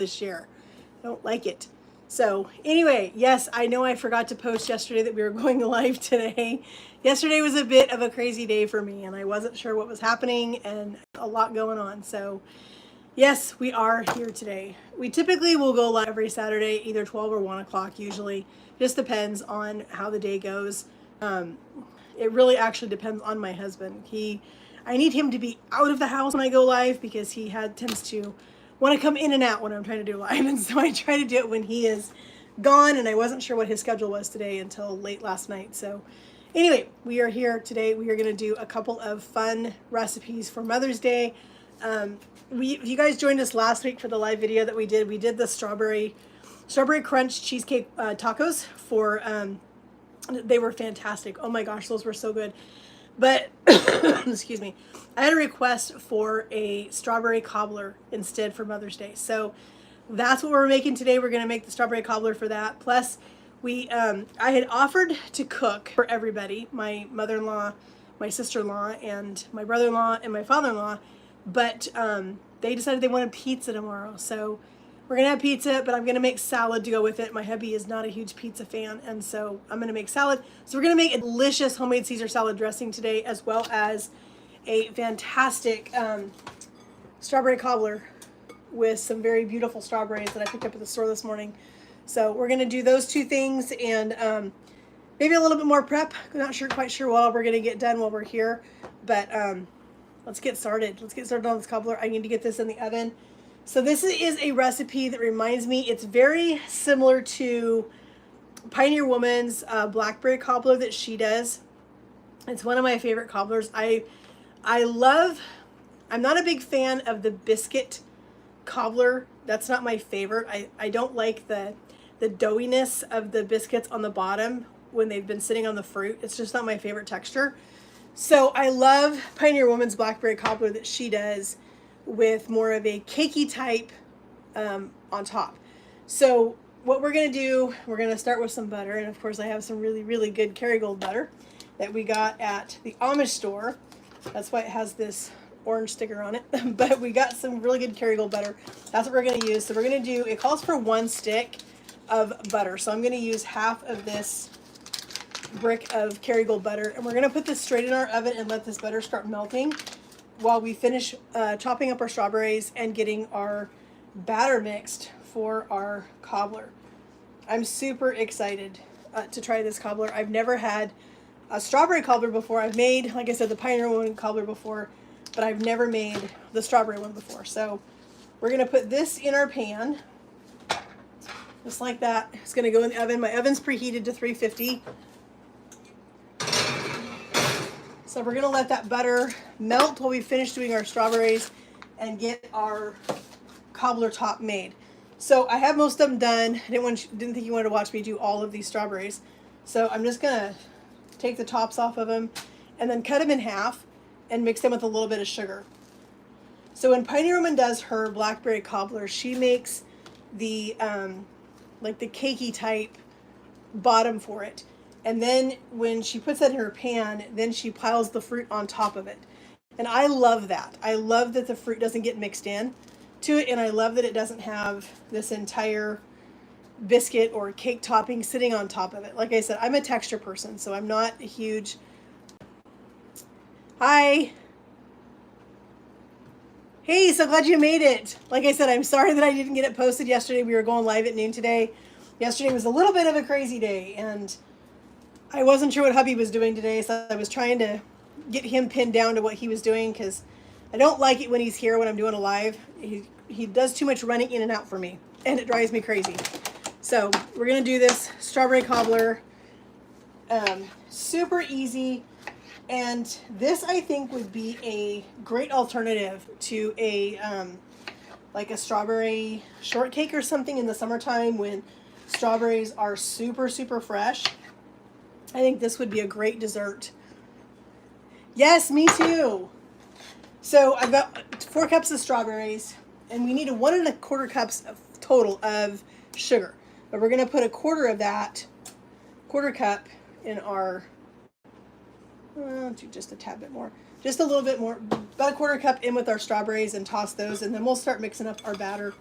to share. I don't like it. So anyway, yes, I know I forgot to post yesterday that we were going live today. Yesterday was a bit of a crazy day for me, and I wasn't sure what was happening and a lot going on. So yes, we are here today. We typically will go live every Saturday, either 12 or 1 o'clock usually. Just depends on how the day goes. It really actually depends on my husband. I need him to be out of the house when I go live because he tends to want to come in and out when I'm trying to do live. And so I try to do it when he is gone, and I wasn't sure what his schedule was today until late last night. So anyway, we are here today. We are going to do a couple of fun recipes for Mother's Day. If you guys joined us last week for the live video that we did the strawberry crunch cheesecake tacos for, they were fantastic. Oh my gosh, those were so good. But, excuse me, I had a request for a strawberry cobbler instead for Mother's Day. So that's what we're making today. We're going to make the strawberry cobbler for that. Plus, I had offered to cook for everybody, my mother-in-law, my sister-in-law, and my brother-in-law, and my father-in-law. But they decided they wanted pizza tomorrow. So we're going to have pizza, but I'm going to make salad to go with it. My hubby is not a huge pizza fan, and so I'm going to make salad. So we're going to make a delicious homemade Caesar salad dressing today, as well as a fantastic strawberry cobbler with some very beautiful strawberries that I picked up at the store this morning. So we're going to do those two things, and maybe a little bit more prep. I'm not quite sure what we're going to get done while we're here, but let's get started. Let's get started on this cobbler. I need to get this in the oven. So this is a recipe that reminds me, it's very similar to Pioneer Woman's blackberry cobbler that she does. It's one of my favorite cobblers. I'm not a big fan of the biscuit cobbler. That's not my favorite. I don't like the doughiness of the biscuits on the bottom when they've been sitting on the fruit. It's just not my favorite texture. So I love Pioneer Woman's blackberry cobbler that she does with more of a cakey type on top. So what we're going to do, we're going to start with some butter. And of course I have some really, really good Kerrygold butter that we got at the Amish store. That's why it has this orange sticker on it. But we got some really good Kerrygold butter. That's what we're going to use. So we're going to do, it calls for 1 stick of butter. So I'm going to use half of this brick of Kerrygold butter. And we're going to put this straight in our oven and let this butter start melting while we finish chopping up our strawberries and getting our batter mixed for our cobbler. I'm super excited to try this cobbler. I've never had a strawberry cobbler before. I've made, like I said, the Pioneer Woman cobbler before, but I've never made the strawberry one before. So we're going to put this in our pan, just like that. It's going to go in the oven. My oven's preheated to 350. So we're going to let that butter melt while we finish doing our strawberries and get our cobbler top made. So I have most of them done. I didn't think you wanted to watch me do all of these strawberries. So I'm just going to take the tops off of them and then cut them in half and mix them with a little bit of sugar. So when Pioneer Woman does her blackberry cobbler, she makes the like the cakey type bottom for it. And then when she puts that in her pan, then she piles the fruit on top of it. And I love that. I love that the fruit doesn't get mixed in to it, and I love that it doesn't have this entire biscuit or cake topping sitting on top of it. Like I said, I'm a texture person, so I'm not a huge... Hi! Hey, so glad you made it. Like I said, I'm sorry that I didn't get it posted yesterday. We were going live at noon today. Yesterday was a little bit of a crazy day, and I wasn't sure what hubby was doing today, so I was trying to get him pinned down to what he was doing, because I don't like it when he's here when I'm doing a live. He does too much running in and out for me, and it drives me crazy. So we're going to do this strawberry cobbler. Super easy, and this I think would be a great alternative to like a strawberry shortcake or something in the summertime when strawberries are super, super fresh. I think this would be a great dessert. Yes, me too. So I've got 4 cups of strawberries, and we need 1 1/4 cups total of sugar. But we're going to put 1/4 of that, 1/4 cup in our, just a tad bit more, just a little bit more, about 1/4 cup in with our strawberries and toss those, and then we'll start mixing up our batter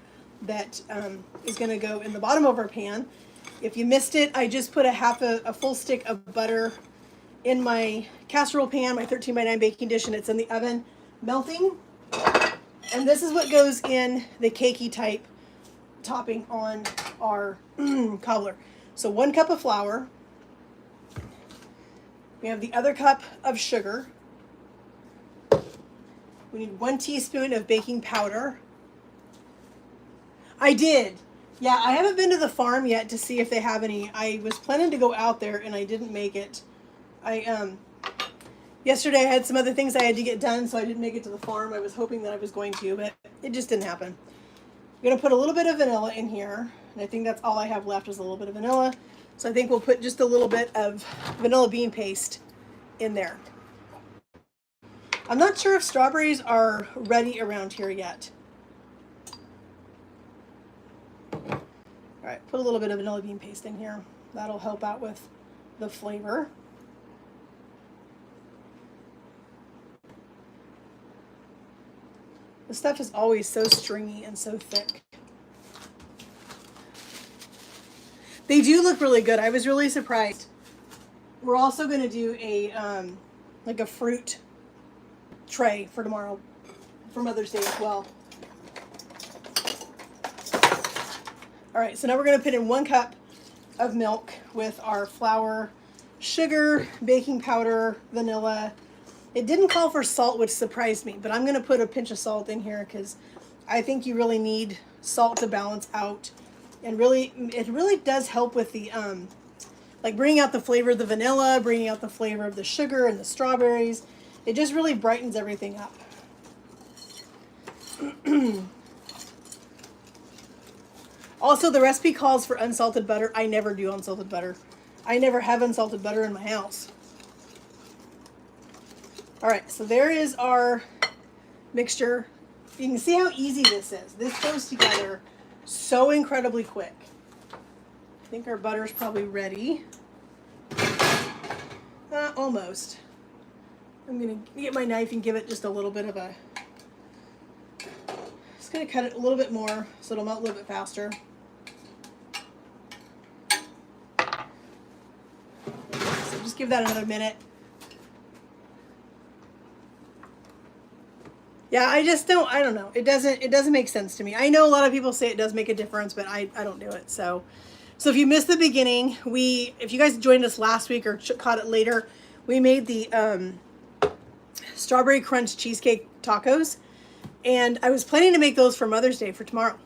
that is going to go in the bottom of our pan. If you missed it, I just put a full stick of butter in my casserole pan, my 13x9 baking dish, and it's in the oven melting. And this is what goes in the cakey type topping on our cobbler. So 1 cup of flour. We have the other cup of sugar. We need 1 teaspoon of baking powder. I did. Yeah, I haven't been to the farm yet to see if they have any. I was planning to go out there and I didn't make it. Yesterday I had some other things I had to get done, so I didn't make it to the farm. I was hoping that I was going to, but it just didn't happen. I'm going to put a little bit of vanilla in here, and I think that's all I have left is a little bit of vanilla. So I think we'll put just a little bit of vanilla bean paste in there. I'm not sure if strawberries are ready around here yet. All right, put a little bit of vanilla bean paste in here. That'll help out with the flavor. The stuff is always so stringy and so thick. They do look really good. I was really surprised. We're also going to do a like a fruit tray for tomorrow for Mother's Day as well. All right, so now we're going to put in 1 cup of milk with our flour, sugar, baking powder, vanilla. It didn't call for salt, which surprised me, but I'm going to put a pinch of salt in here because I think you really need salt to balance out. And really, it really does help with the, like bringing out the flavor of the vanilla, bringing out the flavor of the sugar and the strawberries. It just really brightens everything up. Also, the recipe calls for unsalted butter. I never do unsalted butter. I never have unsalted butter in my house. All right, so there is our mixture. You can see how easy this is. This goes together so incredibly quick. I think our butter is probably ready. Almost. I'm going to get my knife and give it just a little bit of a... Just going to cut it a little bit more so it'll melt a little bit faster. So just give that another minute. Yeah, I don't know. It doesn't make sense to me. I know a lot of people say it does make a difference, but I don't do it. So if you missed the beginning, if you guys joined us last week or caught it later, we made the strawberry crunch cheesecake tacos, and I was planning to make those for Mother's Day for tomorrow,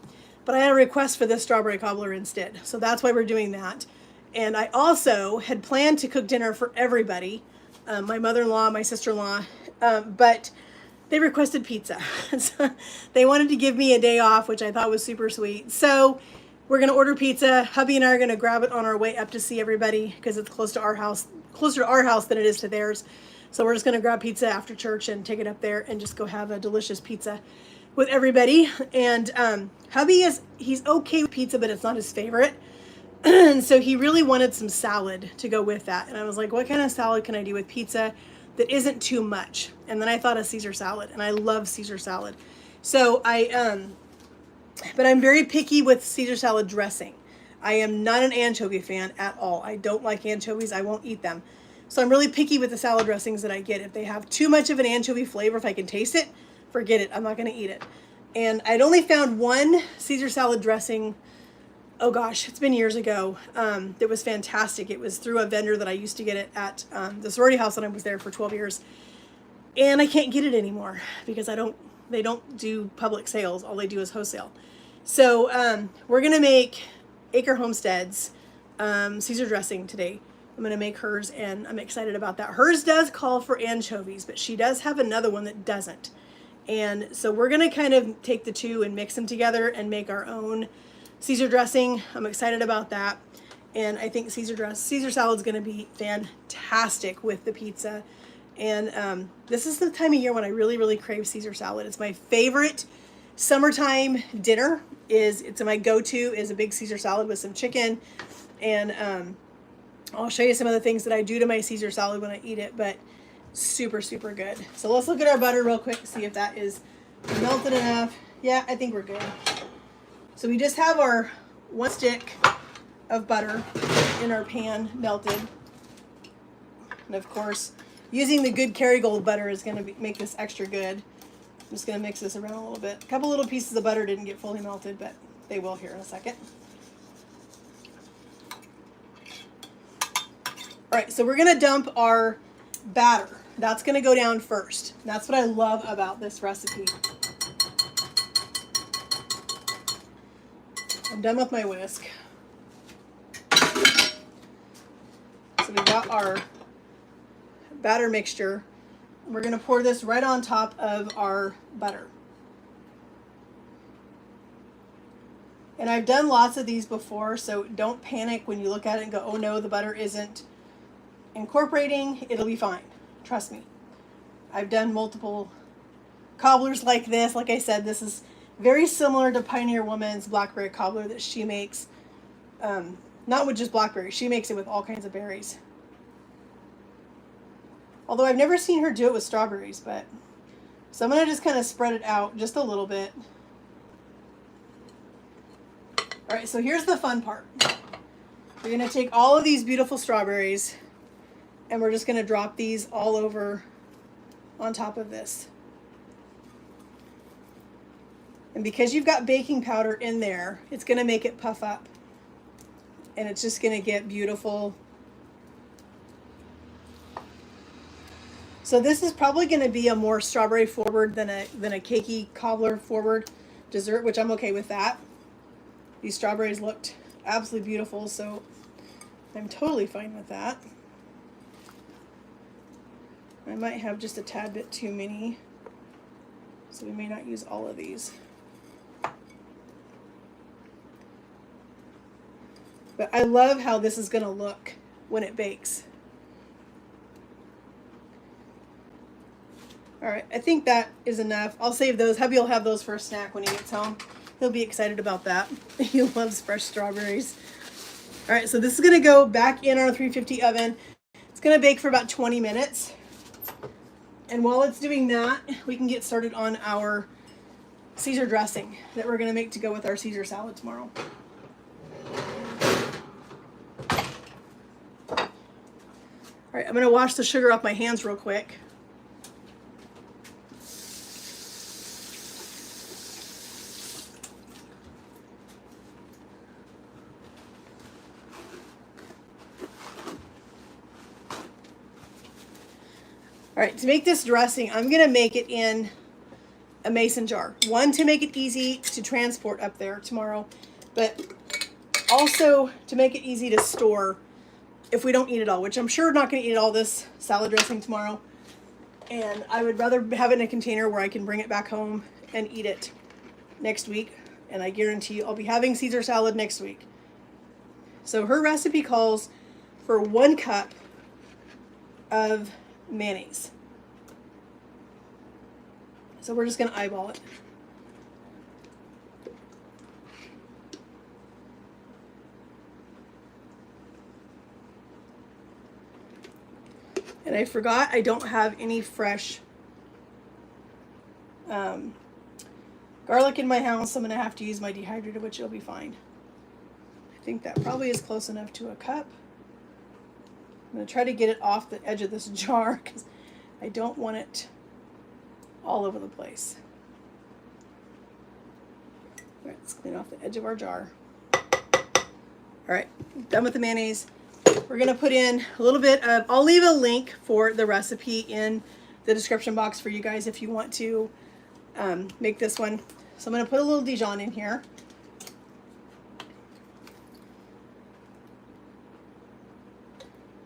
but I had a request for this strawberry cobbler instead. So that's why we're doing that. And I also had planned to cook dinner for everybody, my mother-in-law, my sister-in-law, but they requested pizza. So they wanted to give me a day off, which I thought was super sweet. So we're going to order pizza. Hubby and I are going to grab it on our way up to see everybody because it's closer to our house than it is to theirs. So we're just going to grab pizza after church and take it up there and just go have a delicious pizza with everybody. And hubby he's okay with pizza, but it's not his favorite. And so he really wanted some salad to go with that. And I was like, what kind of salad can I do with pizza that isn't too much? And then I thought of Caesar salad, and I love Caesar salad. So but I'm very picky with Caesar salad dressing. I am not an anchovy fan at all. I don't like anchovies. I won't eat them. So I'm really picky with the salad dressings that I get. If they have too much of an anchovy flavor, if I can taste it, forget it. I'm not going to eat it. And I'd only found one Caesar salad dressing, oh gosh, it's been years ago. It was fantastic. It was through a vendor that I used to get it at the sorority house when I was there for 12 years. And I can't get it anymore because they don't do public sales. All they do is wholesale. So we're going to make Acre Homestead's Caesar dressing today. I'm going to make hers, and I'm excited about that. Hers does call for anchovies, but she does have another one that doesn't. And so we're going to kind of take the two and mix them together and make our own Caesar dressing. I'm excited about that. And I think Caesar salad is going to be fantastic with the pizza. And this is the time of year when I really, really crave Caesar salad. It's my favorite summertime dinner. It's my go-to is a big Caesar salad with some chicken. And I'll show you some of the things that I do to my Caesar salad when I eat it, but super, super good. So let's look at our butter real quick, see if that is melted enough. Yeah, I think we're good. So we just have our 1 stick of butter in our pan melted. And of course, using the good Kerrygold butter is going to make this extra good. I'm just going to mix this around a little bit. A couple little pieces of butter didn't get fully melted, but they will here in a second. All right, so we're going to dump our batter. That's going to go down first. That's what I love about this recipe. I'm done with my whisk. So we've got our batter mixture. We're going to pour this right on top of our butter. And I've done lots of these before, so don't panic when you look at it and go, oh no, the butter isn't incorporating. It'll be fine. Trust me. I've done multiple cobblers like this. Like I said, this is very similar to Pioneer Woman's blackberry cobbler that she makes. Not with just blackberries. She makes it with all kinds of berries. Although I've never seen her do it with strawberries, but so I'm going to just kind of spread it out just a little bit. All right, so here's the fun part. We're going to take all of these beautiful strawberries and we're just going to drop these all over on top of this. And because you've got baking powder in there, it's going to make it puff up. And it's just going to get beautiful. So this is probably going to be a more strawberry forward than a cakey cobbler forward dessert, which I'm okay with that. These strawberries looked absolutely beautiful, so I'm totally fine with that. I might have just a tad bit too many, so we may not use all of these. But I love how this is going to look when it bakes. All right, I think that is enough. I'll save those. Hubby will have those for a snack when he gets home. He'll be excited about that. He loves fresh strawberries. All right, so this is going to go back in our 350 oven. It's going to bake for about 20 minutes. And while it's doing that, we can get started on our Caesar dressing that we're going to make to go with our Caesar salad tomorrow. All right, I'm going to wash the sugar off my hands real quick. All right, to make this dressing, I'm going to make it in a mason jar. One, to make it easy to transport up there tomorrow, but also to make it easy to store if we don't eat it all, which I'm sure we're not going to eat all this salad dressing tomorrow. And I would rather have it in a container where I can bring it back home and eat it next week. And I guarantee you I'll be having Caesar salad next week. So her recipe calls for 1 cup of mayonnaise. So we're just going to eyeball it. And I forgot I don't have any fresh garlic in my house, so I'm going to have to use my dehydrated, which will be fine. I think that probably is close enough to a cup. I'm going to try to get it off the edge of this jar because I don't want it all over the place. All right, let's clean off the edge of our jar. All right, done with the mayonnaise. We're going to put in a little bit of, I'll leave a link for the recipe in the description box for you guys if you want to make this one. So I'm going to put a little Dijon in here.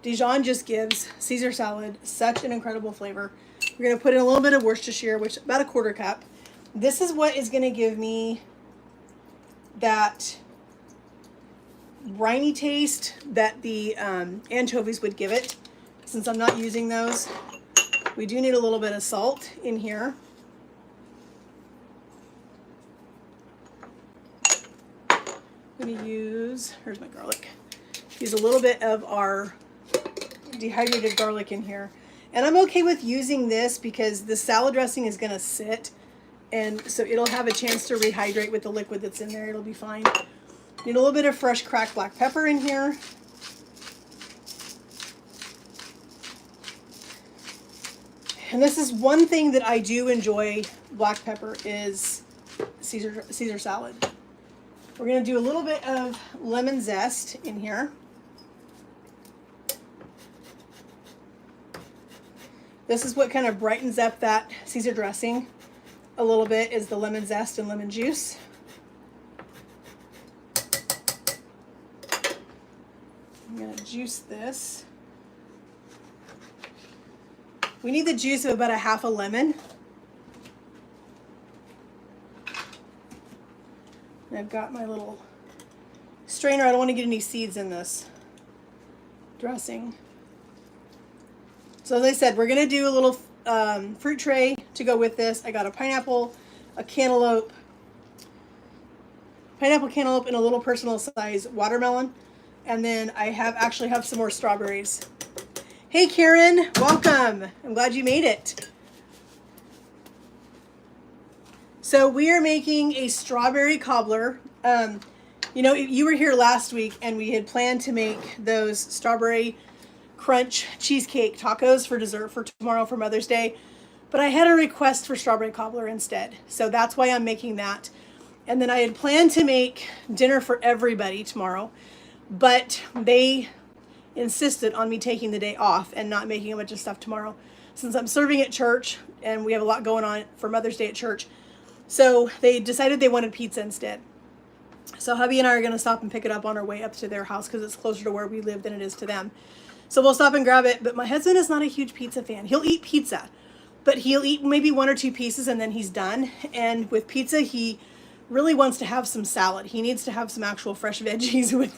Dijon just gives Caesar salad such an incredible flavor. We're going to put in a little bit of Worcestershire, which about a 1/4 cup. This is what is going to give me that briny taste that the anchovies would give it. Since I'm not using those, we do need a little bit of salt in here. I'm going to use, here's my garlic. Use a little bit of our dehydrated garlic in here. And I'm okay with using this because the salad dressing is going to sit And so it'll have a chance to rehydrate with the liquid that's in there. It'll be fine. Need a little bit of fresh cracked black pepper in here. And this is one thing that I do enjoy, black pepper, is Caesar salad. We're going to do a little bit of lemon zest in here. This is what kind of brightens up that Caesar dressing a little bit, is the lemon zest and lemon juice. I'm going to juice this. We need the juice of about a half a lemon. And I've got my little strainer. I don't want to get any seeds in this dressing. So as I said, we're going to do a little fruit tray to go with this. I got a pineapple, a cantaloupe, cantaloupe, and a little personal size watermelon. And then I actually have some more strawberries. Hey Karen, welcome. I'm glad you made it. So we are making a strawberry cobbler. You know, you were here last week and we had planned to make those strawberry crunch cheesecake tacos for dessert for tomorrow for Mother's Day. But I had a request for strawberry cobbler instead. So that's why I'm making that. And then I had planned to make dinner for everybody tomorrow, but they insisted on me taking the day off and not making a bunch of stuff tomorrow since I'm serving at church and we have a lot going on for Mother's Day at church. So they decided they wanted pizza instead. So hubby and I are going to stop and pick it up on our way up to their house because it's closer to where we live than it is to them. So we'll stop and grab it. But my husband is not a huge pizza fan. He'll eat pizza, but he'll eat maybe 1 or 2 pieces and then he's done. And with pizza, he really wants to have some salad. He needs to have some actual fresh veggies with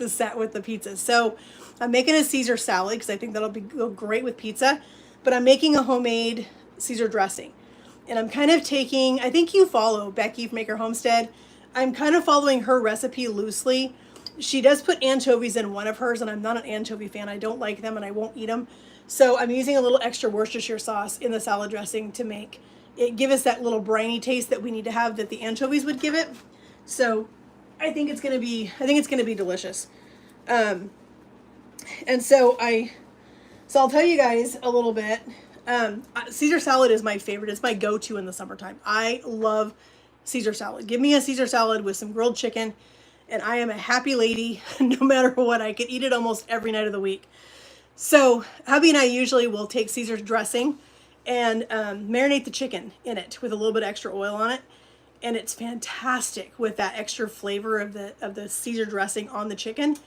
the pizza. So I'm making a Caesar salad because I think that'll go great with pizza. But I'm making a homemade Caesar dressing. And I'm kind of taking, I think you follow Becky from Maker Homestead. I'm kind of following her recipe loosely. She does put anchovies in one of hers, and I'm not an anchovy fan. I don't like them and I won't eat them. So I'm using a little extra Worcestershire sauce in the salad dressing to make it give us that little briny taste that we need to have that the anchovies would give it. So I think it's gonna be delicious. And so I'll tell you guys a little bit. Caesar salad is my favorite. It's my go-to in the summertime. I love Caesar salad. Give me a Caesar salad with some grilled chicken and I am a happy lady no matter what. I could eat it almost every night of the week. So hubby and I usually will take Caesar's dressing and marinate the chicken in it with a little bit of extra oil on it. And it's fantastic with that extra flavor of the Caesar dressing on the chicken.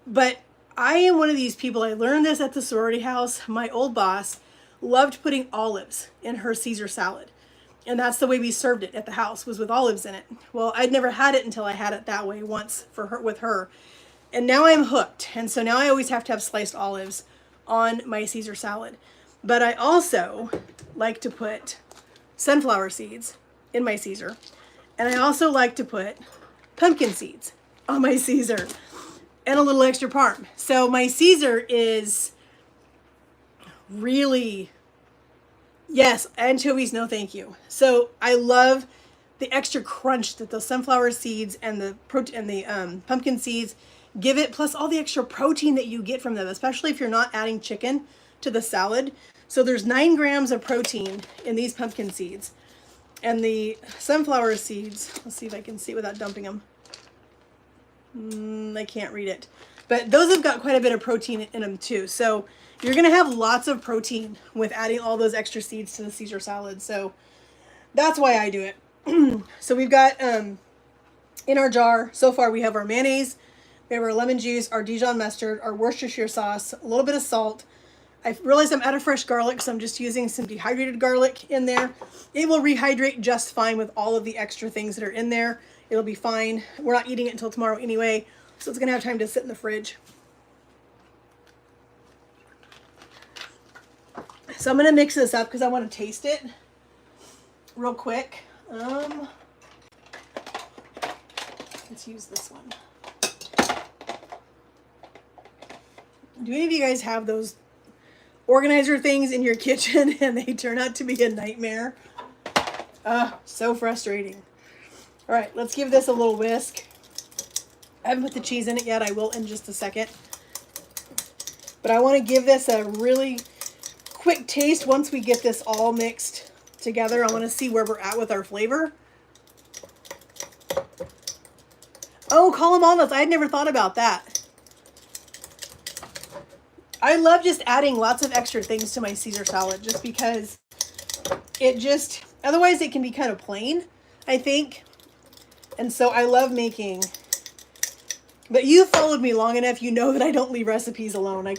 But I am one of these people, I learned this at the sorority house. My old boss loved putting olives in her Caesar salad. And that's the way we served it at the house, was with olives in it. Well, I'd never had it until I had it that way once with her. And now I'm hooked. And so now I always have to have sliced olives on my Caesar salad. But I also like to put sunflower seeds in my Caesar. And I also like to put pumpkin seeds on my Caesar and a little extra parm. So my Caesar is really, yes, anchovies, no thank you. So I love the extra crunch that those sunflower seeds and the pumpkin seeds give it, plus all the extra protein that you get from them, especially if you're not adding chicken to the salad. So there's 9 grams of protein in these pumpkin seeds. And the sunflower seeds, let's see if I can see it without dumping them. I can't read it. But those have got quite a bit of protein in them too. So you're going to have lots of protein with adding all those extra seeds to the Caesar salad. So that's why I do it. So we've got in our jar, so far we have our mayonnaise, we have our lemon juice, our Dijon mustard, our Worcestershire sauce, a little bit of salt. I realized I'm out of fresh garlic, so I'm just using some dehydrated garlic in there. It will rehydrate just fine with all of the extra things that are in there. It'll be fine. We're not eating it until tomorrow anyway, so it's going to have time to sit in the fridge. So I'm going to mix this up because I want to taste it real quick. Let's use this one. Do any of you guys have those organizer things in your kitchen and they turn out to be a nightmare? So frustrating. All right, let's give this a little whisk. I haven't put the cheese in it yet. I will in just a second. But I want to give this a really quick taste once we get this all mixed together. I want to see where we're at with our flavor. Oh, call them almonds. I had never thought about that. I love just adding lots of extra things to my Caesar salad just because it just, otherwise it can be kind of plain, I think. And so I love making, but you followed me long enough, you know that I don't leave recipes alone. I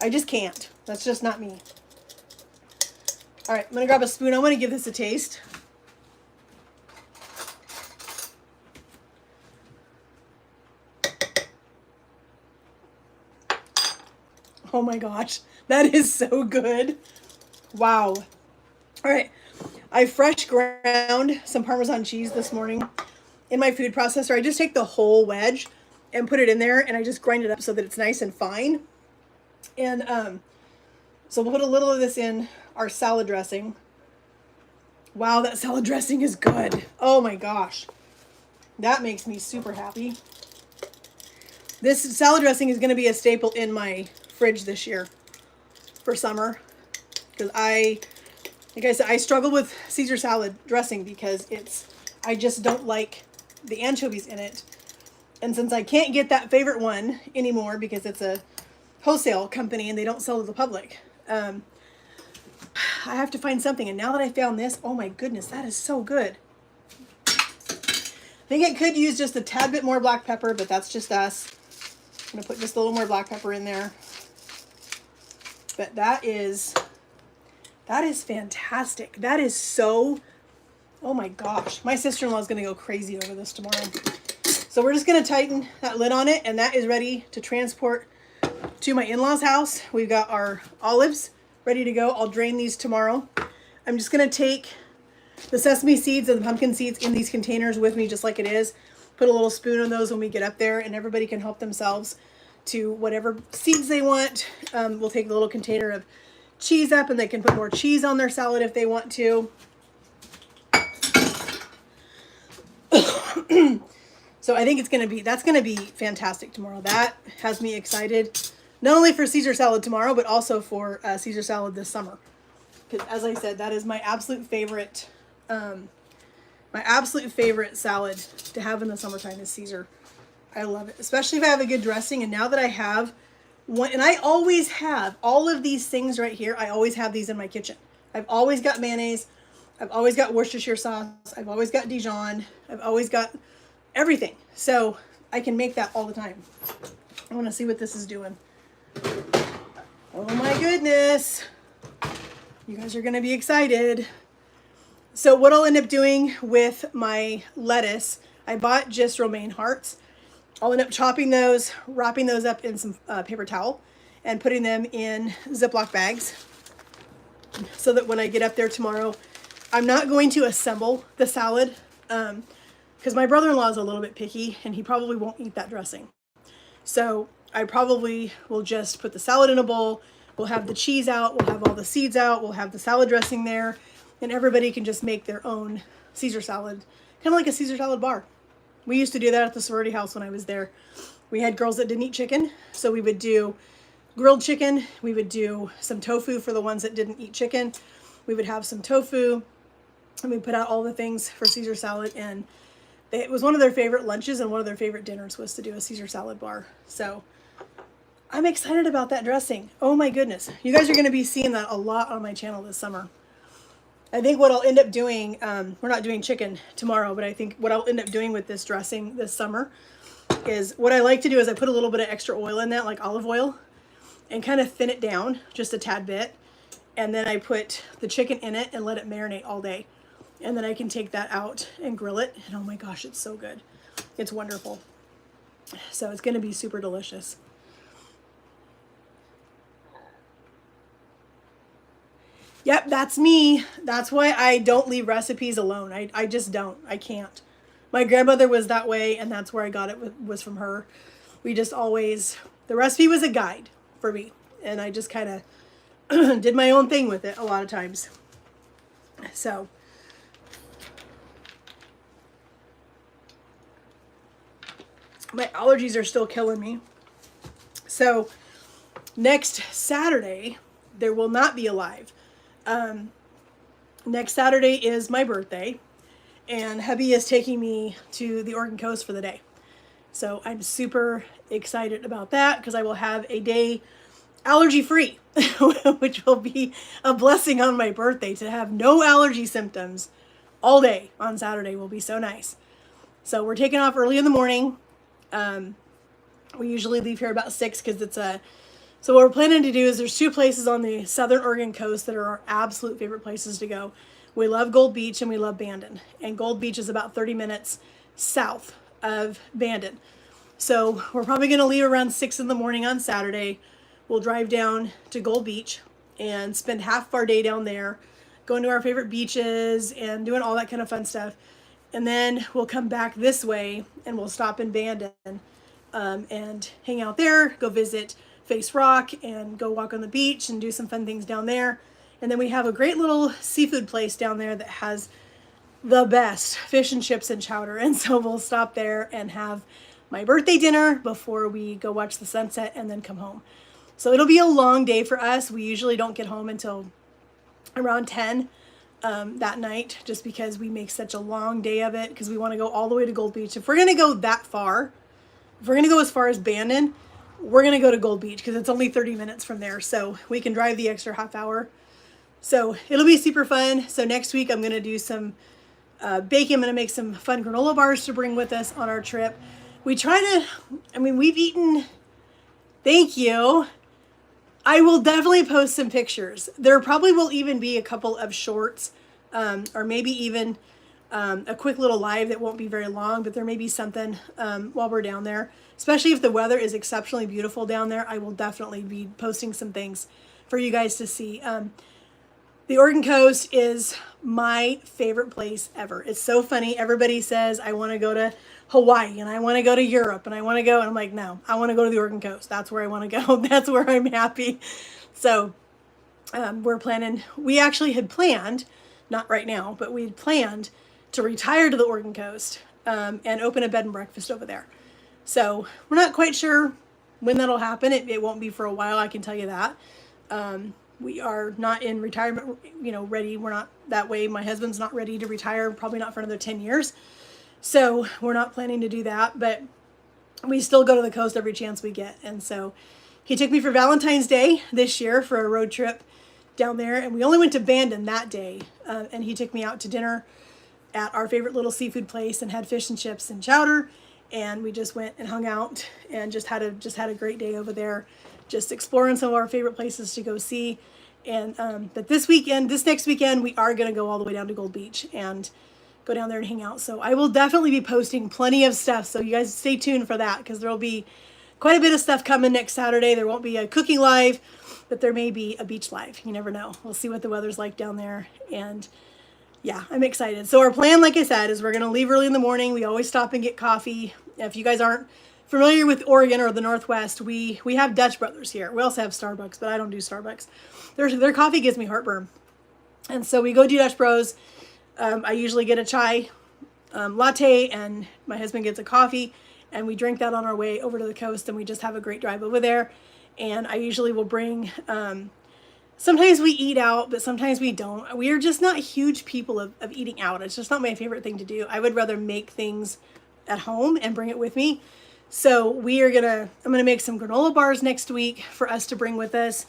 just can't. That's just not me. All right, I'm gonna grab a spoon. I wanna give this a taste. Oh my gosh, that is so good. Wow. All right, I fresh ground some Parmesan cheese this morning in my food processor. I just take the whole wedge and put it in there, and I just grind it up so that it's nice and fine. And so we'll put a little of this in our salad dressing. Wow, that salad dressing is good. Oh my gosh, that makes me super happy. This salad dressing is going to be a staple in my fridge this year for summer, because like I said, I struggle with Caesar salad dressing because I just don't like the anchovies in it. And since I can't get that favorite one anymore because it's a wholesale company and they don't sell to the public, I have to find something. And now that I found this, oh my goodness, that is so good. I think it could use just a tad bit more black pepper, but that's just us. I'm gonna put just a little more black pepper in there. But that is fantastic. That is so, oh my gosh. My sister-in-law is gonna go crazy over this tomorrow. So we're just gonna tighten that lid on it, and that is ready to transport to my in-laws' house. We've got our olives ready to go. I'll drain these tomorrow. I'm just gonna take the sesame seeds and the pumpkin seeds in these containers with me just like it is. Put a little spoon on those when we get up there, and everybody can help themselves to whatever seeds they want. We'll take the little container of cheese up, and they can put more cheese on their salad if they want to. So I think that's gonna be fantastic tomorrow. That has me excited, not only for Caesar salad tomorrow, but also for Caesar salad this summer. Because as I said, that is my absolute favorite. My absolute favorite salad to have in the summertime is Caesar. I love it, especially if I have a good dressing. And now that I have one, and I always have all of these things right here. I always have these in my kitchen. I've always got mayonnaise. I've always got Worcestershire sauce. I've always got Dijon. I've always got everything. So I can make that all the time. I want to see what this is doing. Oh my goodness. You guys are going to be excited. So what I'll end up doing with my lettuce, I bought just romaine hearts. I'll end up chopping those, wrapping those up in some paper towel, and putting them in Ziploc bags so that when I get up there tomorrow, I'm not going to assemble the salad because my brother-in-law is a little bit picky and he probably won't eat that dressing. So I probably will just put the salad in a bowl. We'll have the cheese out. We'll have all the seeds out. We'll have the salad dressing there. And everybody can just make their own Caesar salad, kind of like a Caesar salad bar. We used to do that at the sorority house when I was there. We had girls that didn't eat chicken, so we would do grilled chicken. We would do some tofu for the ones that didn't eat chicken. We would have some tofu, and we put out all the things for Caesar salad. And it was one of their favorite lunches, and one of their favorite dinners was to do a Caesar salad bar. So I'm excited about that dressing. Oh my goodness. You guys are going to be seeing that a lot on my channel this summer. I think what I'll end up doing, we're not doing chicken tomorrow, but I think what I'll end up doing with this dressing this summer is, what I like to do is I put a little bit of extra oil in that, like olive oil, and kind of thin it down just a tad bit. And then I put the chicken in it and let it marinate all day. And then I can take that out and grill it. And oh my gosh, it's so good. It's wonderful. So it's going to be super delicious. Yep, that's me. That's why I don't leave recipes alone. I just don't. I can't. My grandmother was that way, and that's where I got it, was from her. We just always, the recipe was a guide for me, and I just kind of did my own thing with it a lot of times. So My allergies are still killing me. So next Saturday, there will not be a live. Next Saturday is my birthday, and hubby is taking me to the Oregon coast for the day. So I'm super excited about that because I will have a day allergy free, which will be a blessing on my birthday. To have no allergy symptoms all day on Saturday will be so nice. So we're taking off early in the morning. We usually leave here about 6 because it's a... So what we're planning to do is there's 2 places on the southern Oregon coast that are our absolute favorite places to go. We love Gold Beach and we love Bandon. And Gold Beach is about 30 minutes south of Bandon. So we're probably going to leave around 6 in the morning on Saturday. We'll drive down to Gold Beach and spend half of our day down there, going to our favorite beaches and doing all that kind of fun stuff. And then we'll come back this way and we'll stop in Bandon and hang out there, go visit Face Rock and go walk on the beach and do some fun things down there. And then we have a great little seafood place down there that has the best fish and chips and chowder. And so we'll stop there and have my birthday dinner before we go watch the sunset and then come home. So it'll be a long day for us. We usually don't get home until around 10 that night, just because we make such a long day of it, because we want to go all the way to Gold Beach. If we're going to go that far, if we're going to go as far as Bandon, we're going to go to Gold Beach because it's only 30 minutes from there. So we can drive the extra half hour. So it'll be super fun. So next week I'm going to do some baking. I'm going to make some fun granola bars to bring with us on our trip. We try to, I mean, we've eaten, thank you. I will definitely post some pictures. There probably will even be a couple of shorts or maybe even a quick little live that won't be very long, but there may be something while we're down there. Especially if the weather is exceptionally beautiful down there, I will definitely be posting some things for you guys to see. The Oregon coast is my favorite place ever. It's so funny. Everybody says, I want to go to Hawaii and I want to go to Europe and I want to go. And I'm like, no, I want to go to the Oregon coast. That's where I want to go. That's where I'm happy. So we're planning, we actually had planned, not right now, but we had planned to retire to the Oregon coast and open a bed and breakfast over there. So we're not quite sure when that'll happen. It won't be for a while, I can tell you that. We are not in retirement, ready. We're not that way. My husband's not ready to retire, probably not for another 10 years. So we're not planning to do that, but we still go to the coast every chance we get. And so he took me for Valentine's Day this year for a road trip down there. And we only went to Bandon that day. And he took me out to dinner at our favorite little seafood place and had fish and chips and chowder. And we just went and hung out and just had a great day over there, just exploring some of our favorite places to go see. And but this next weekend, we are going to go all the way down to Gold Beach and go down there and hang out. So I will definitely be posting plenty of stuff. So you guys stay tuned for that, because there will be quite a bit of stuff coming next Saturday. There won't be a cooking live, but there may be a beach live. You never know. We'll see what the weather's like down there. And yeah, I'm excited. So our plan, like I said, is we're going to leave early in the morning. We always stop and get coffee. If you guys aren't familiar with Oregon or the Northwest, we have Dutch Brothers here. We also have Starbucks, but I don't do Starbucks. Their coffee gives me heartburn. And so we go do Dutch Bros. I usually get a chai latte, and my husband gets a coffee, and we drink that on our way over to the coast, and we just have a great drive over there. And I usually will bring, sometimes we eat out, but sometimes we don't. We are just not huge people of eating out. It's just not my favorite thing to do. I would rather make things at home and bring it with me. So I'm gonna make some granola bars next week for us to bring with us.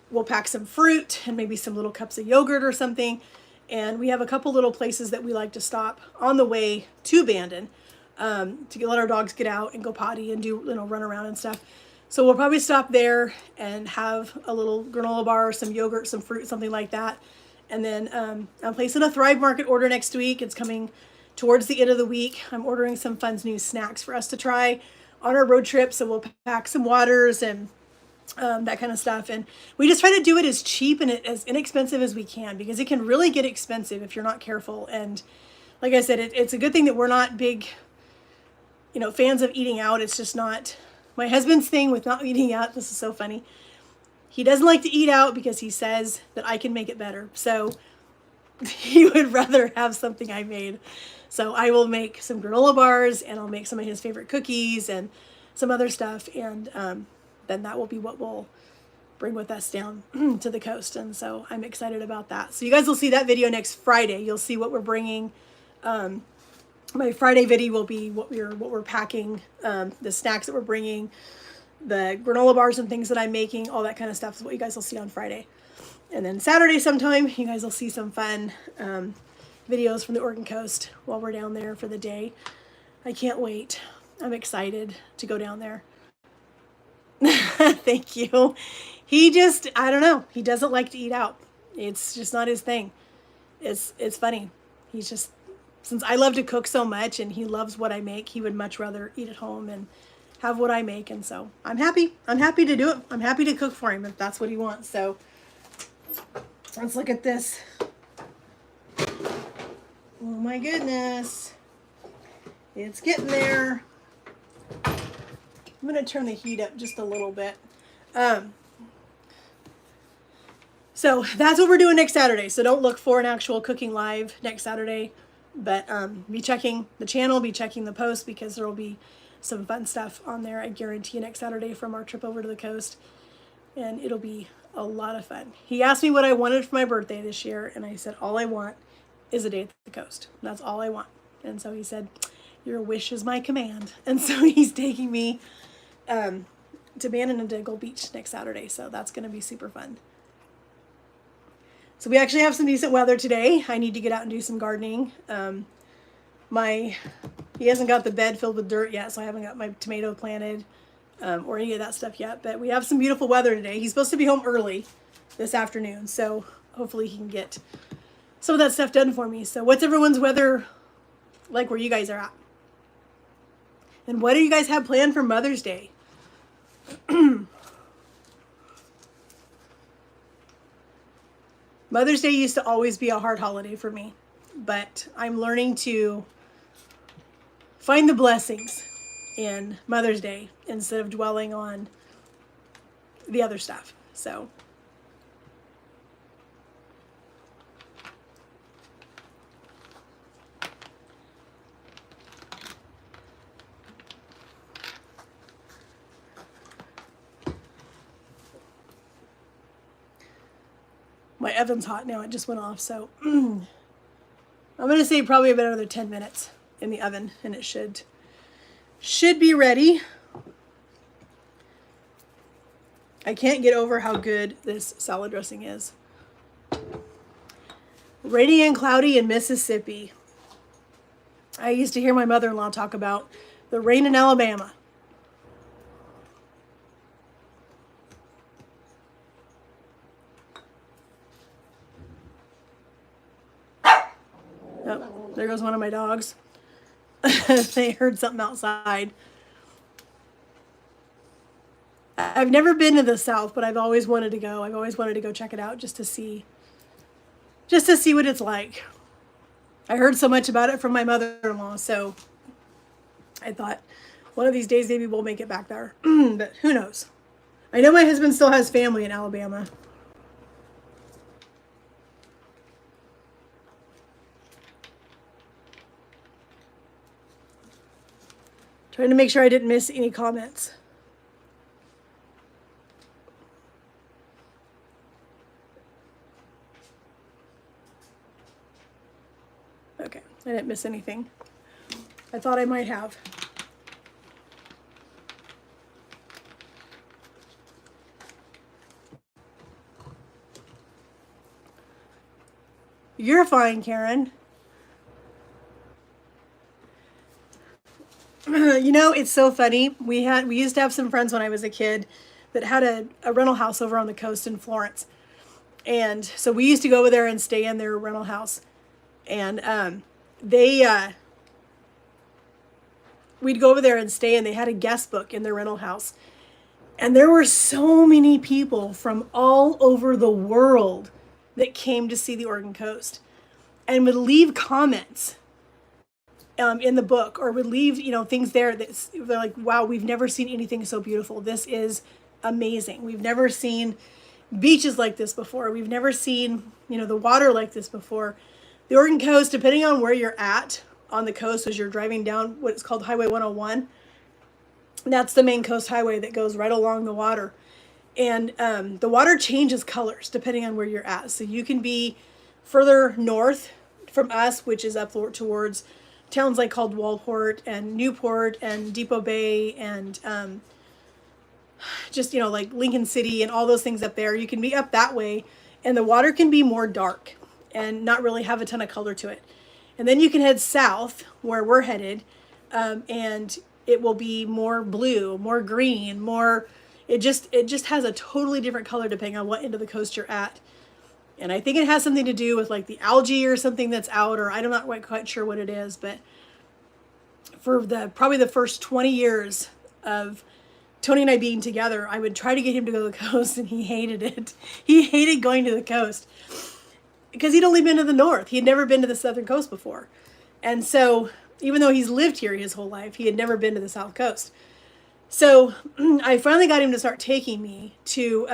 We'll pack some fruit and maybe some little cups of yogurt or something. And we have a couple little places that we like to stop on the way to Bandon to let our dogs get out and go potty and do, run around and stuff. So we'll probably stop there and have a little granola bar, some yogurt, some fruit, something like that. And then I'm placing a Thrive Market order next week. It's coming towards the end of the week. I'm ordering some fun new snacks for us to try on our road trip. So we'll pack some waters and that kind of stuff. And we just try to do it as cheap and as inexpensive as we can, because it can really get expensive if you're not careful. And like I said, it's a good thing that we're not big, fans of eating out. It's just not my husband's thing with not eating out. This is so funny. He doesn't like to eat out because he says that I can make it better. So he would rather have something I made. So I will make some granola bars, and I'll make some of his favorite cookies and some other stuff. And then that will be what we'll bring with us down to the coast. And so I'm excited about that. So you guys will see that video next Friday. You'll see what we're bringing. My Friday video will be what we're packing, the snacks that we're bringing, the granola bars and things that I'm making, all that kind of stuff is what you guys will see on Friday. And then Saturday sometime, you guys will see some fun videos from the Oregon coast while we're down there for the day. I can't wait. I'm excited to go down there. Thank you. He just, I don't know, he doesn't like to eat out. It's just not his thing. It's funny. He's just, since I love to cook so much and he loves what I make, he would much rather eat at home and have what I make. And so I'm happy. I'm happy to do it. I'm happy to cook for him if that's what he wants. So let's look at this. Oh my goodness. It's getting there. I'm going to turn the heat up just a little bit. So that's what we're doing next Saturday. So don't look for an actual cooking live next Saturday, but be checking the channel, be checking the post, because there will be some fun stuff on there. I guarantee you next Saturday from our trip over to the coast, and it'll be a lot of fun. He asked me what I wanted for my birthday this year, and I said, all I want is a day at the coast. That's all I want. And so he said, your wish is my command. And so he's taking me to Bannon Beach next Saturday. So that's going to be super fun. So we actually have some decent weather today. I need to get out and do some gardening. He hasn't got the bed filled with dirt yet, so I haven't got my tomato planted or any of that stuff yet. But we have some beautiful weather today. He's supposed to be home early this afternoon, so hopefully he can get some of that stuff done for me. So what's everyone's weather like where you guys are at? And what do you guys have planned for Mother's Day? Mother's Day used to always be a hard holiday for me, but I'm learning to find the blessings in Mother's Day instead of dwelling on the other stuff. So my oven's hot now. It just went off. So I'm going to say probably about another 10 minutes in the oven, and it should be ready. I can't get over how good this salad dressing is. Rainy and cloudy in Mississippi. I used to hear my mother-in-law talk about the rain in Alabama. Oh, there goes one of my dogs. They heard something outside. I've never been to the South, but I've always wanted to go. I've always wanted to go check it out just to see what it's like. I heard so much about it from my mother-in-law, so I thought one of these days maybe we'll make it back there. But who knows? I know my husband still has family in Alabama. Trying to make sure I didn't miss any comments. Okay, I didn't miss anything. I thought I might have. You're fine, Karen. You know, it's so funny. We used to have some friends when I was a kid that had a rental house over on the coast in Florence. And so we used to go over there and stay in their rental house. And we'd go over there and stay, and they had a guest book in their rental house. And there were so many people from all over the world that came to see the Oregon coast and would leave comments in the book, or would leave, things there that they're like, wow, we've never seen anything so beautiful. This is amazing. We've never seen beaches like this before. We've never seen, the water like this before. The Oregon coast, depending on where you're at, on the coast as you're driving down what is called Highway 101. That's the main coast highway that goes right along the water. And the water changes colors depending on where you're at. So you can be further north from us, which is up towards towns like called Walport and Newport and Depot Bay and just, like Lincoln City and all those things up there. You can be up that way, and the water can be more dark and not really have a ton of color to it. And then you can head south where we're headed, and it will be more blue, more green, more, it just has a totally different color depending on what end of the coast you're at. And I think it has something to do with like the algae or something that's out, or I'm not quite sure what it is, but for probably the first 20 years of Tony and I being together, I would try to get him to go to the coast, and he hated it. He hated going to the coast because he'd only been to the north. He had never been to the southern coast before. And so even though he's lived here his whole life, he had never been to the south coast. So I finally got him to start taking me to,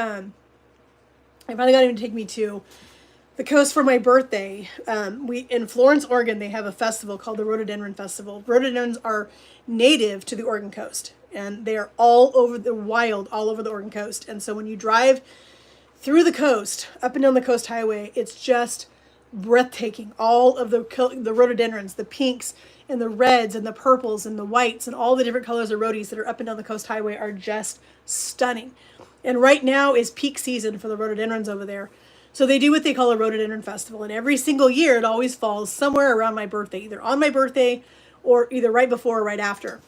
the coast for my birthday. In Florence, Oregon, they have a festival called the Rhododendron Festival. Rhododendrons are native to the Oregon coast, and they are all over the Oregon coast. And so when you drive through the coast, up and down the coast highway, it's just breathtaking. All of the rhododendrons, the pinks and the reds and the purples and the whites and all the different colors of rhodies that are up and down the coast highway are just stunning. And right now is peak season for the rhododendrons over there. So they do what they call a rhododendron festival. And every single year, it always falls somewhere around my birthday, either on my birthday or either right before or right after.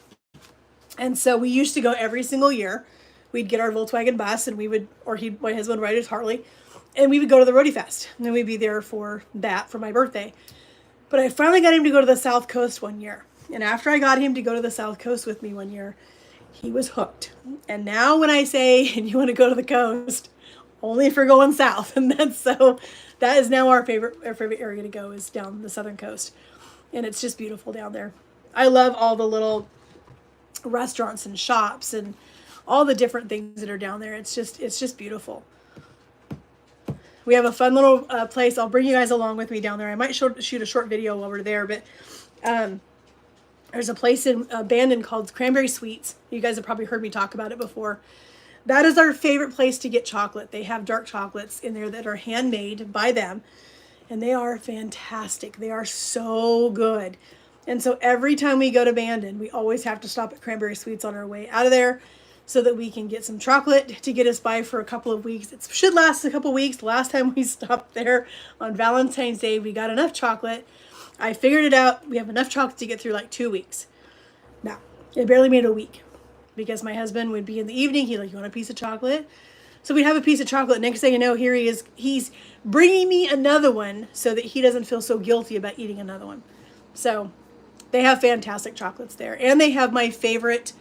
And so we used to go every single year. We'd get our Volkswagen bus, and my husband would ride his Harley, and we would go to the Roadie Fest. And then we'd be there for my birthday. But I finally got him to go to the South Coast one year. And after I got him to go to the South Coast with me one year, he was hooked. And now when I say, you want to go to the coast, only for going south. And that is now our favorite area to go, is down the southern coast. And it's just beautiful down there. I love all the little restaurants and shops and all the different things that are down there. It's just beautiful. We have a fun little place. I'll bring you guys along with me down there. I might shoot a short video while we're there, but there's a place in Bandon called Cranberry Sweets. You guys have probably heard me talk about it before. That is our favorite place to get chocolate. They have dark chocolates in there that are handmade by them, and they are fantastic. They are so good. And so every time we go to Bandon, we always have to stop at Cranberry Sweets on our way out of there so that we can get some chocolate to get us by for a couple of weeks. It should last a couple of weeks. The last time we stopped there on Valentine's Day, we got enough chocolate. I figured it out. We have enough chocolate to get through like 2 weeks. Now, it barely made a week because my husband would be in the evening. He'd like, you want a piece of chocolate? So we'd have a piece of chocolate. Next thing you know, here he is. He's bringing me another one so that he doesn't feel so guilty about eating another one. So they have fantastic chocolates there. And they have my favorite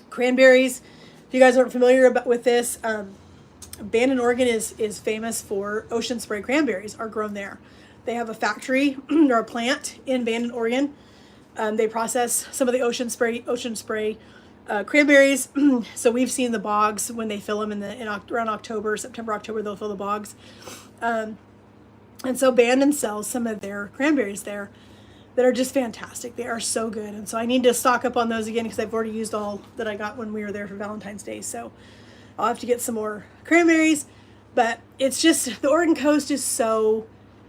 cranberries. If you guys aren't familiar with this, Bandon, Oregon is famous for ocean spray cranberries are grown there. They have a factory or a plant in Bandon, Oregon. They process some of the ocean spray cranberries. So we've seen the bogs when they fill them around September, October, they'll fill the bogs. And so Bandon sells some of their cranberries there that are just fantastic. They are so good. And so I need to stock up on those again because I've already used all that I got when we were there for Valentine's Day. So I'll have to get some more cranberries. But it's just, the Oregon coast is so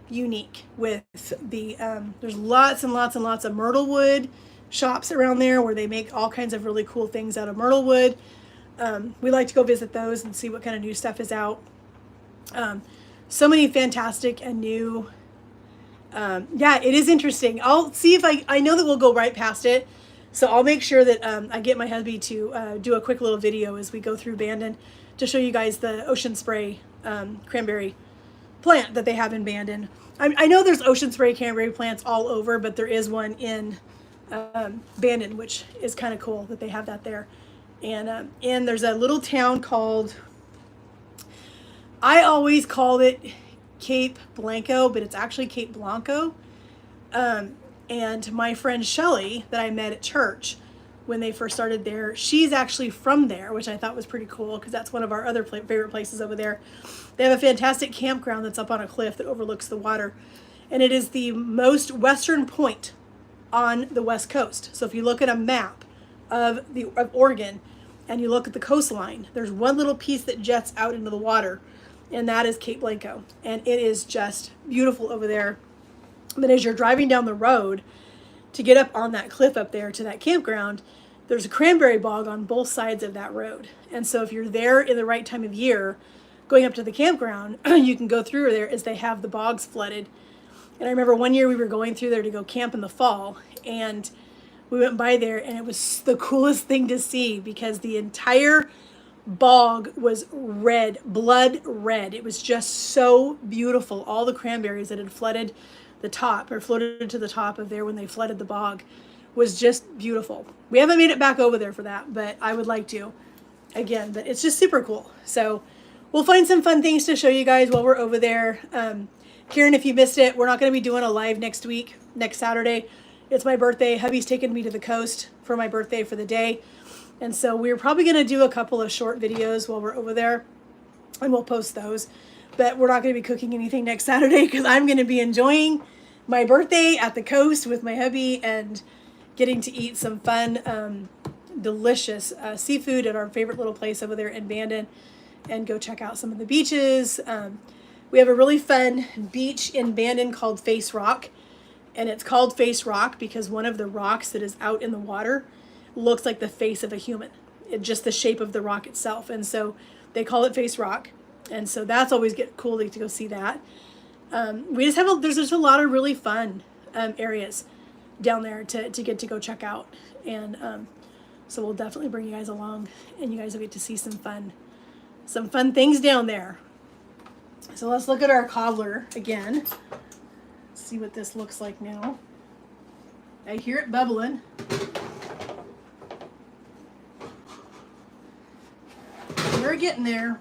unique with there's lots and lots and lots of myrtle wood shops around there where they make all kinds of really cool things out of myrtle wood. We like to go visit those and see what kind of new stuff is out. So many fantastic and new. Yeah, it is interesting. I'll see if I know that we'll go right past it. So I'll make sure that I get my hubby to do a quick little video as we go through Bandon to show you guys the ocean spray cranberry plant that they have in Bandon. I know there's ocean spray cranberry plants all over, but there is one in Bandon, which is kind of cool that they have that there. And there's a little town called, I always called it Cape Blanco, but it's actually Cape Blanco. And my friend Shelly that I met at church when they first started there, she's actually from there, which I thought was pretty cool because that's one of our other favorite places over there. They have a fantastic campground that's up on a cliff that overlooks the water. and it is the most western point on the West Coast. So if you look at a map of Oregon and you look at the coastline, there's one little piece that jets out into the water, and that is Cape Blanco. And it is just beautiful over there. But as you're driving down the road to get up on that cliff up there to that campground, there's a cranberry bog on both sides of that road. And so if you're there in the right time of year, going up to the campground, you can go through there as they have the bogs flooded. And I remember one year we were going through there to go camp in the fall, and we went by there, and it was the coolest thing to see because the entire bog was red, blood red. It was just so beautiful. All the cranberries that had flooded the top or floated to the top of there when they flooded the bog was just beautiful. We haven't made it back over there for that, but I would like to again, but it's just super cool. So we'll find some fun things to show you guys while we're over there. Karen, if you missed it, we're not going to be doing a live next week, next Saturday. It's my birthday. Hubby's taking me to the coast for my birthday for the day. And so we're probably going to do a couple of short videos while we're over there, and we'll post those. But we're not going to be cooking anything next Saturday because I'm going to be enjoying my birthday at the coast with my hubby and getting to eat some fun, delicious seafood at our favorite little place over there in Bandon, and go check out some of the beaches. We have a really fun beach in Bandon called Face Rock, and it's called Face Rock because one of the rocks that is out in the water looks like the face of a human. It's just the shape of the rock itself, and so they call it Face Rock, and so that's always cool to go see that. We just have there's just a lot of really fun areas down there to get to go check out, and so we'll definitely bring you guys along, and you guys will get to see some fun things down there. So let's look at our cobbler again. See what this looks like now. I hear it bubbling. We're getting there.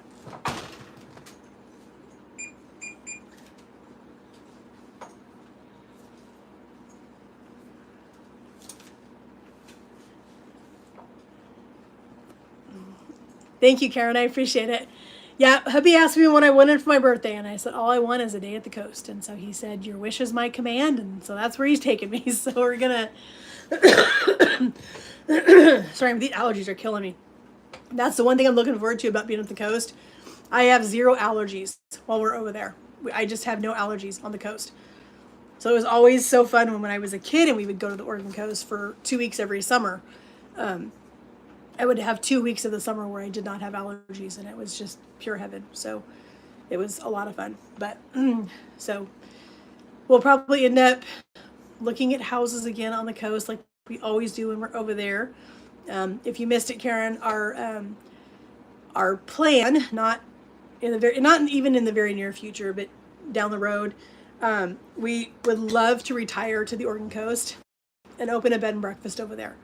Thank you, Karen. I appreciate it. Yeah, hubby asked me what I wanted for my birthday, and I said, all I want is a day at the coast. And so he said, your wish is my command, and so that's where he's taking me. So we're gonna, sorry, these allergies are killing me. That's the one thing I'm looking forward to about being at the coast. I have 0 allergies while we're over there. I just have no allergies on the coast. So it was always so fun when I was a kid and we would go to the Oregon coast for 2 weeks every summer. I would have 2 weeks of the summer where I did not have allergies, and it was just pure heaven. So it was a lot of fun. But so we'll probably end up looking at houses again on the coast like we always do when we're over there. If you missed it, Karen, our plan, not even in the very near future, but down the road, we would love to retire to the Oregon coast and open a bed and breakfast over there.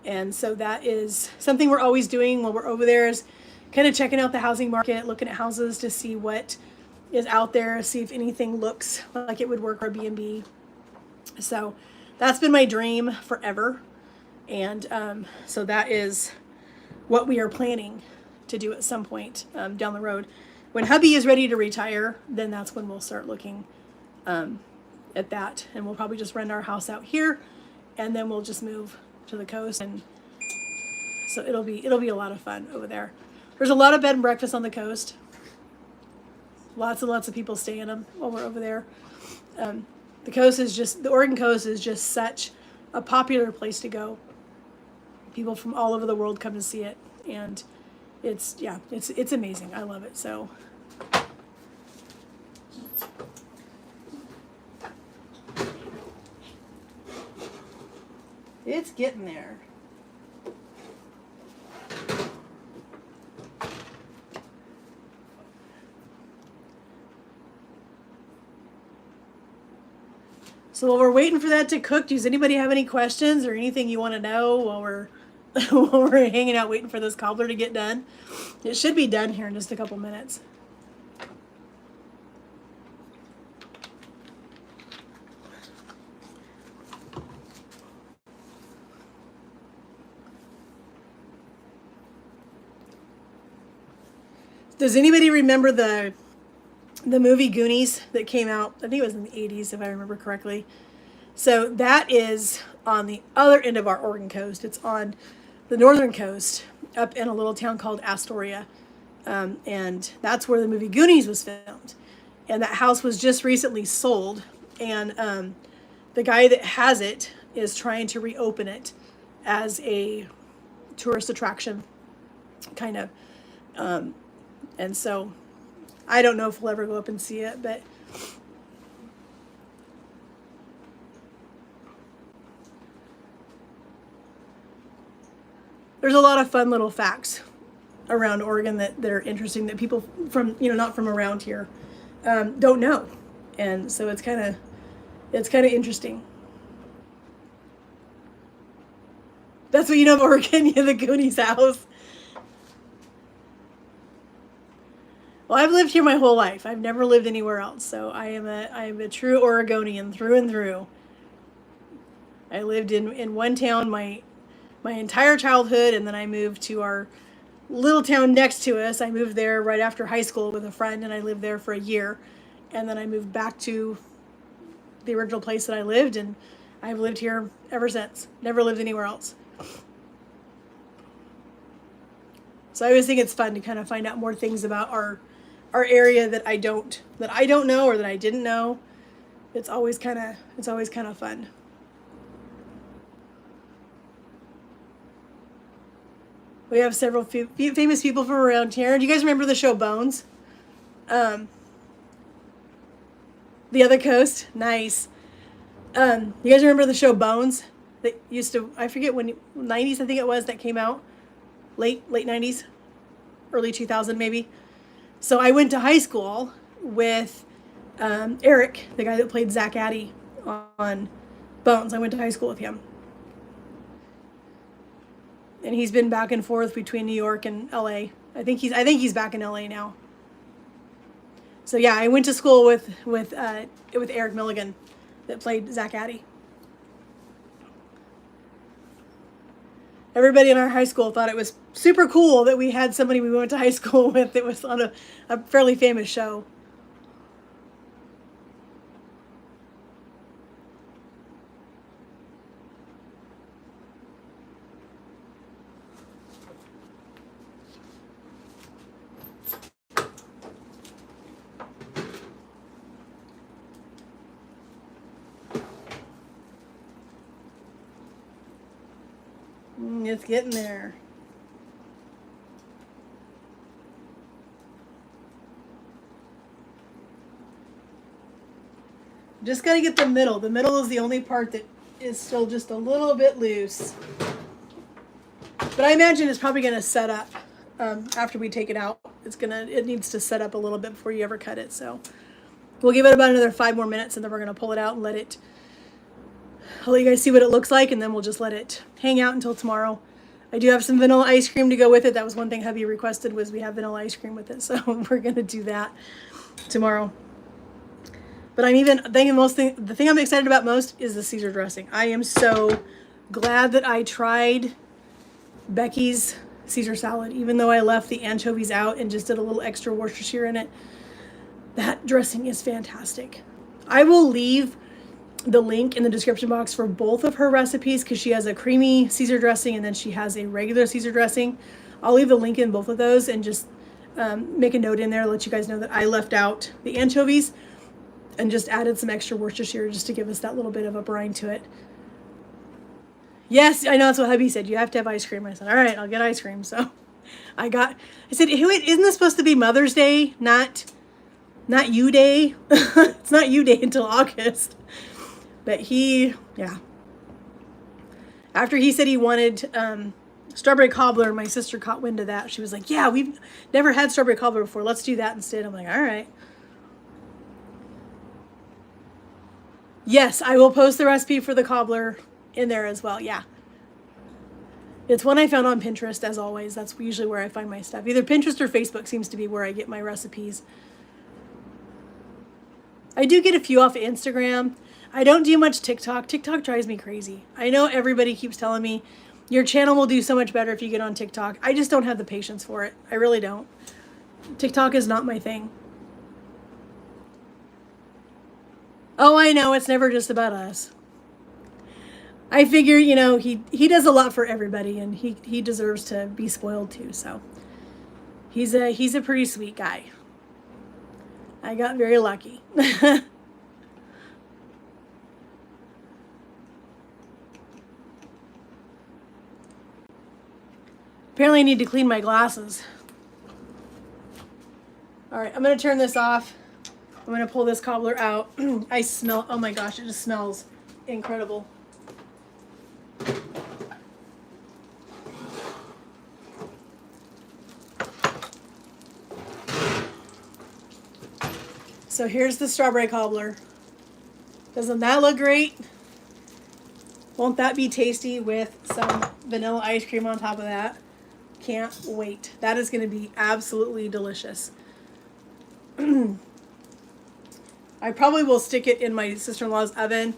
And so that is something we're always doing while we're over there, is kind of checking out the housing market, looking at houses to see what is out there, see if anything looks like it would work for B&B. So that's been my dream forever. And so that is what we are planning to do at some point down the road. When hubby is ready to retire, then that's when we'll start looking at that. And we'll probably just rent our house out here, and then we'll just move to the coast, and so it'll be a lot of fun over there. There's a lot of bed and breakfast on the coast. Lots and lots of people stay in them while we're over there. The Oregon coast is just such a popular place to go. People from all over the world come to see it, and it's amazing. I love it. So it's getting there. So while we're waiting for that to cook, does anybody have any questions or anything you want to know while we're while we're hanging out waiting for this cobbler to get done? It should be done here in just a couple minutes. Does anybody remember the the movie Goonies that came out, I think it was in the 80s, if I remember correctly. So that is on the other end of our Oregon coast. It's on the northern coast, up in a little town called Astoria. And that's where the movie Goonies was filmed. And that house was just recently sold. And the guy that has it is trying to reopen it as a tourist attraction, kind of. And so I don't know if we'll ever go up and see it, but there's a lot of fun little facts around Oregon that are interesting that people from, not from around here, don't know. And so it's kind of interesting. That's what you know of Oregon, the Goonies house. Well, I've lived here my whole life. I've never lived anywhere else. So I am a true Oregonian through and through. I lived in one town my entire childhood, and then I moved to our little town next to us. I moved there right after high school with a friend, and I lived there for a year. And then I moved back to the original place that I lived, and I've lived here ever since. Never lived anywhere else. So I always think it's fun to kind of find out more things about our area that I don't know or that I didn't know. It's always kind of fun. We have several famous people from around here. Do you guys remember the show Bones? The Other Coast? Nice. You guys remember the show Bones? That used to, I forget when, 90s I think it was, that came out. Late 90s? Early 2000 maybe. So I went to high school with Eric, the guy that played Zach Addy on Bones. I went to high school with him. And he's been back and forth between New York and LA. I think he's back in LA now. So yeah, I went to school with Eric Milligan that played Zach Addy. Everybody in our high school thought it was super cool that we had somebody we went to high school with that was on a fairly famous show. It's getting there. Just got to get the middle. The middle is the only part that is still just a little bit loose. But I imagine it's probably going to set up after we take it out. It needs to set up a little bit before you ever cut it. So we'll give it about another 5 more minutes, and then we're going to pull it out and I'll let you guys see what it looks like, and then we'll just let it hang out until tomorrow. I do have some vanilla ice cream to go with it. That was one thing hubby requested, was we have vanilla ice cream with it. So we're going to do that tomorrow. But the thing I'm excited about most is the Caesar dressing. I am so glad that I tried Becky's Caesar salad, even though I left the anchovies out and just did a little extra Worcestershire in it. That dressing is fantastic. I will leave the link in the description box for both of her recipes, because she has a creamy Caesar dressing and then she has a regular Caesar dressing. I'll leave the link in both of those and just make a note in there to let you guys know that I left out the anchovies and just added some extra Worcestershire just to give us that little bit of a brine to it. Yes, I know, that's what hubby said. You have to have ice cream. I said, all right, I'll get ice cream. So I said, wait, isn't this supposed to be Mother's Day? Not you day? It's not you day until August. But after he said he wanted strawberry cobbler, my sister caught wind of that. She was like, yeah, we've never had strawberry cobbler before. Let's do that instead. I'm like, all right. Yes, I will post the recipe for the cobbler in there as well. Yeah. It's one I found on Pinterest, as always. That's usually where I find my stuff. Either Pinterest or Facebook seems to be where I get my recipes. I do get a few off of Instagram. I don't do much TikTok. TikTok drives me crazy. I know everybody keeps telling me your channel will do so much better if you get on TikTok. I just don't have the patience for it. I really don't. TikTok is not my thing. Oh, I know, it's never just about us. I figure, you know, he does a lot for everybody, and he deserves to be spoiled too. So he's a pretty sweet guy. I got very lucky. Apparently I need to clean my glasses. All right, I'm gonna turn this off. I'm gonna pull this cobbler out. I smell, oh my gosh, it just smells incredible. So here's the strawberry cobbler. Doesn't that look great? Won't that be tasty with some vanilla ice cream on top of that? Can't wait. That is going to be absolutely delicious. I probably will stick it in my sister-in-law's oven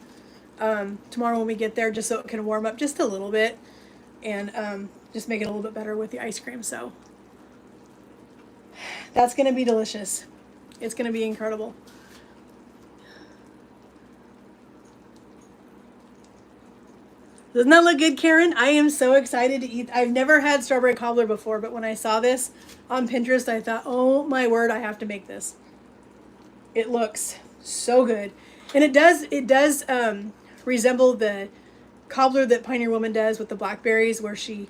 tomorrow when we get there, just so it can warm up just a little bit, and just make it a little bit better with the ice cream. So that's going to be delicious. It's going to be incredible. Doesn't that look good, Karen? I am so excited to eat. I've never had strawberry cobbler before, but when I saw this on Pinterest, I thought, oh my word, I have to make this. It looks so good. And it does resemble the cobbler that Pioneer Woman does with the blackberries, where she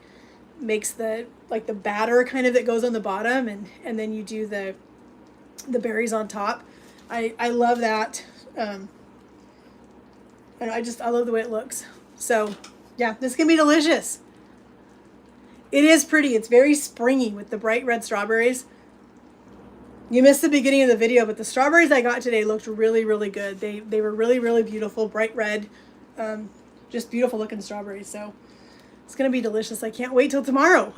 makes the batter kind of that goes on the bottom, and then you do the berries on top. I love that. And I love the way it looks. So yeah, this can be delicious. It is pretty. It's very springy with the bright red strawberries. You missed the beginning of the video, but the strawberries I got today looked really, really good. They were really, really beautiful, bright red, just beautiful looking strawberries. So it's going to be delicious. I can't wait till tomorrow.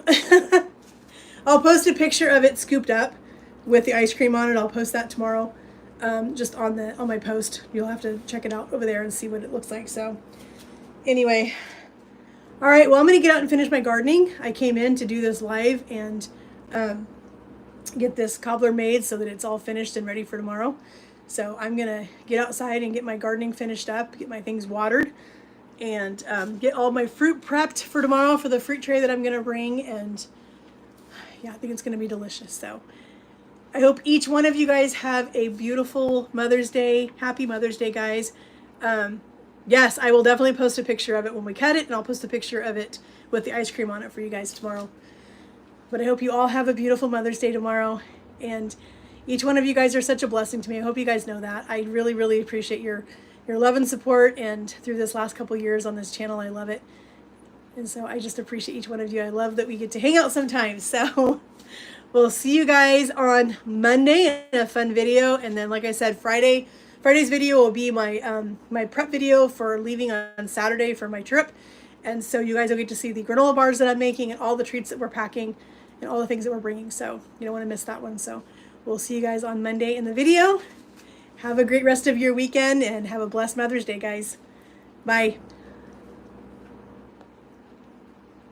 I'll post a picture of it scooped up with the ice cream on it. I'll post that tomorrow, just on my post. You'll have to check it out over there and see what it looks like. So anyway, all right, well, I'm going to get out and finish my gardening. I came in to do this live and get this cobbler made so that it's all finished and ready for tomorrow. So I'm going to get outside and get my gardening finished up, get my things watered, and get all my fruit prepped for tomorrow for the fruit tray that I'm going to bring. And yeah, I think it's going to be delicious. So I hope each one of you guys have a beautiful Mother's Day. Happy Mother's Day, guys. Yes, I will definitely post a picture of it when we cut it, and I'll post a picture of it with the ice cream on it for you guys tomorrow. But I hope you all have a beautiful Mother's Day tomorrow, and each one of you guys are such a blessing to me. I hope you guys know that. I really, really appreciate your love and support, and through this last couple years on this channel, I love it. And so I just appreciate each one of you. I love that we get to hang out sometimes. So we'll see you guys on Monday in a fun video, and then, like I said, Friday's video will be my my prep video for leaving on Saturday for my trip. And so you guys will get to see the granola bars that I'm making and all the treats that we're packing and all the things that we're bringing. So you don't want to miss that one. So we'll see you guys on Monday in the video. Have a great rest of your weekend and have a blessed Mother's Day, guys. Bye.